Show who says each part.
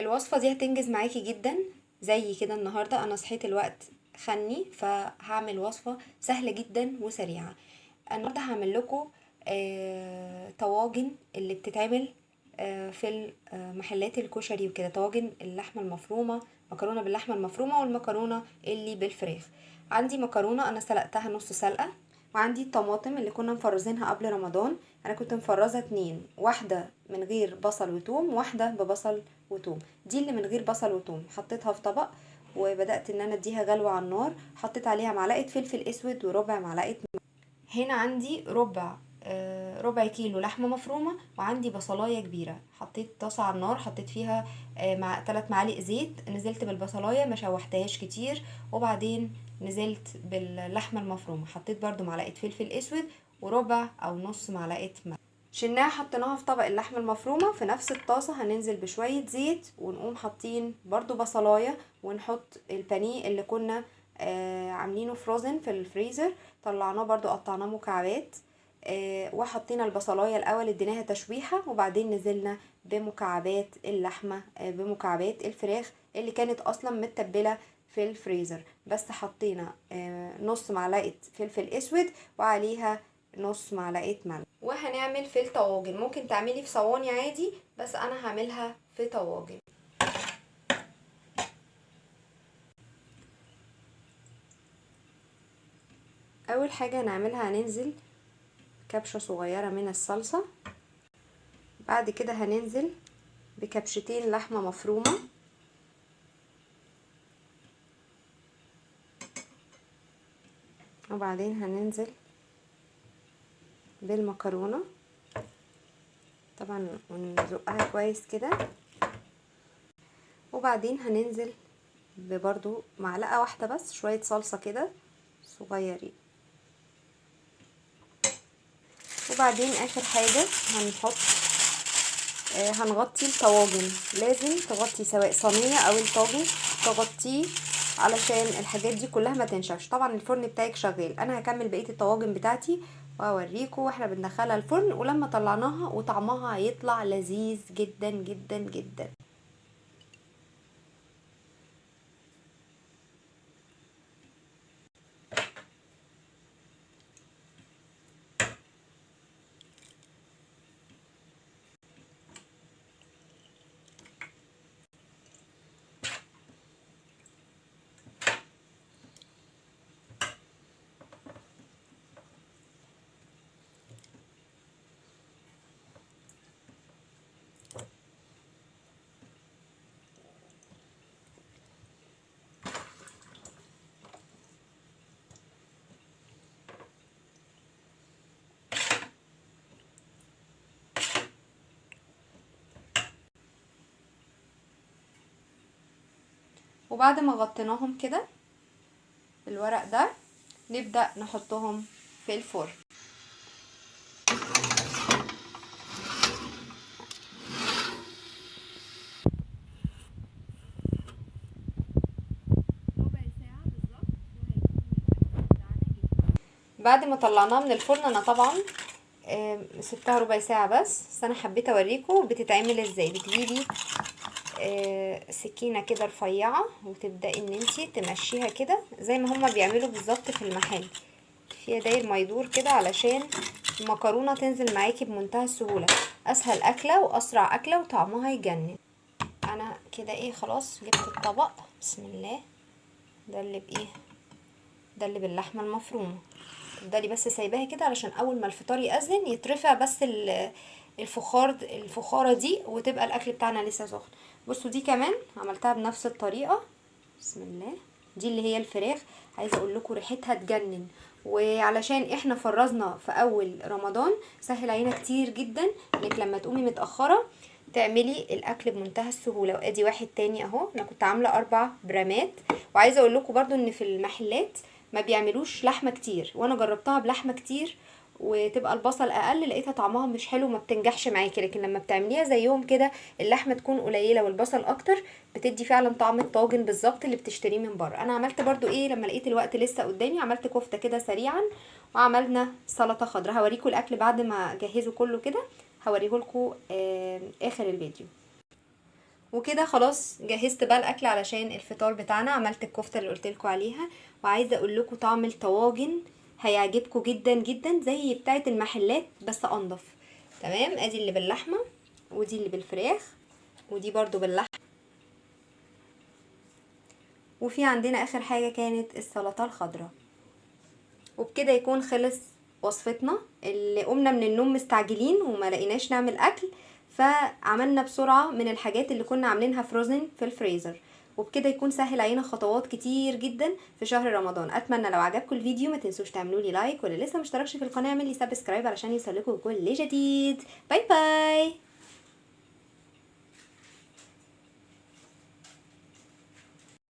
Speaker 1: الوصفة دي هتنجز معاكي جدا. زي كده النهاردة انا صحيت الوقت خني، فهعمل وصفة سهلة جدا وسريعة. النهاردة هعمل لكم طواجن اللي بتتعمل في محلات الكشري وكده، طواجن اللحمة المفرومة، مكرونة باللحمة المفرومة والمكرونة اللي بالفراخ. عندي مكرونة انا سلقتها نص سلقة، وعندي الطماطم اللي كنا مفرزينها قبل رمضان. انا كنت مفرزة 2، واحدة من غير بصل وتوم، واحدة ببصل وتوم. دي اللي من غير بصل وتوم حطيتها في طبق، وبدأت ان انا اديها غلوة على النار. حطيت عليها معلقة فلفل اسود وربع معلقة. هنا عندي ربع كيلو لحمة مفرومة، وعندي بصلاية كبيرة. حطيت طاسة على النار، حطيت فيها مع 3 معالق زيت، نزلت بالبصلاية ما شوحتهاش كتير، وبعدين نزلت باللحمة المفرومة. حطيت برضو معلقة فلفل اسود وربع او نص معلقة ملح. شلناها حطيناها في طبق اللحمة المفرومة. في نفس الطاسة هننزل بشوية زيت، ونقوم حاطين برضو بصلاية، ونحط البانيه اللي كنا عاملينه فروزن في الفريزر. طلعناه برضو قطعناه مكعبات، وحطينا البصلايه الاول اديناها تشويحه، وبعدين نزلنا بمكعبات اللحمه، بمكعبات الفراخ اللي كانت اصلا متبله في الفريزر. بس حطينا نص معلقه فلفل اسود وعليها نص معلقه ملح. وهنعمل في الطواجن، ممكن تعملي في صواني عادي، بس انا هعملها في طواجن. اول حاجه هنعملها هننزل كبشة صغيرة من الصلصة. بعد كده هننزل بكبشتين لحمة مفرومة، وبعدين هننزل بالمكرونة طبعا ونزقها كويس كده، وبعدين هننزل ببرضو معلقة واحدة بس شوية صلصة كده صغيرين. وبعدين اخر حاجة هنحط هنغطي الطواجن. لازم تغطي سواء صينية او الطاجن تغطيه علشان الحاجات دي كلها ما تنشفش. طبعا الفرن بتاعك شغال، انا هكمل بقية الطواجن بتاعتي واوريكم واحنا بندخلها الفرن، ولما طلعناها وطعمها هيطلع لذيذ جدا جدا جدا. وبعد ما غطيناهم كده بالورق ده نبدأ نحطهم في الفرن. بعد ما طلعناها من الفرن انا طبعا سبتها ربع ساعة بس انا حبيت اوريكم بتتعمل ازاي. بتجيبي سكينة كده رفيعة، وتبدأي ان انتي تمشيها كده زي ما هما بيعملوا بالظبط في المحل، فيها داير ما يدور كده علشان المكرونة تنزل معاكي بمنتهى السهولة. اسهل اكلة واسرع اكلة وطعمها يجنن. انا كده ايه خلاص جبت الطبق. بسم الله. ده اللي بايه، ده اللي باللحمة المفرومة. تفضلي بس سايباها كده علشان اول ما الفطار يأذن يترفع بس الفخارة دي، وتبقى الاكل بتاعنا لسه سخن. بصوا دي كمان عملتها بنفس الطريقة. بسم الله. دي اللي هي الفراخ، عايزه اقول لكم ريحتها تجنن. وعلشان احنا فرزنا في اول رمضان سهل علينا كتير جدا انك لما تقومي متاخره تعملي الاكل بمنتهى السهوله. وادي واحد تاني اهو، انا كنت عامله 4 برامات. وعايزه اقول لكم برضو ان في المحلات ما بيعملوش لحمه كتير، وانا جربتها بلحمه كتير وتبقى البصل اقل، لقيتها طعمها مش حلو ما بتنجحش معاكي. لكن لما بتعمليها زيهم كده اللحمه تكون قليله والبصل اكتر، بتدي فعلا طعم الطاجن بالظبط اللي بتشتريه من بره. انا عملت برضو ايه لما لقيت الوقت لسه قدامي، عملت كفته كده سريعا، وعملنا سلطه خضراء. هوريكم الاكل بعد ما اجهزه كله كده، هوريهولكم اخر الفيديو. وكده خلاص جهزت بقى الاكل علشان الفطار بتاعنا. عملت الكفته اللي قلت لكم عليها، وعايزه اقول لكم طعم الطواجن هيعجبكم جدا جدا زي بتاعه المحلات بس انضف. تمام، ادي اللي باللحمه، ودي اللي بالفراخ، ودي برضو باللحمه. وفي عندنا اخر حاجه كانت السلطه الخضراء. وبكده يكون خلص وصفتنا. اللي قمنا من النوم مستعجلين وما لقيناش نعمل اكل، فعملنا بسرعة من الحاجات اللي كنا عاملينها فروزن في الفريزر. وبكده يكون سهل علينا خطوات كتير جدا في شهر رمضان. اتمنى لو عجبكم الفيديو ما تنسوش تعملوا لي لايك، واللي لسه مشتركش في القناة اعمل لي سبسكرايب علشان يوصلكوا كل جديد. باي باي.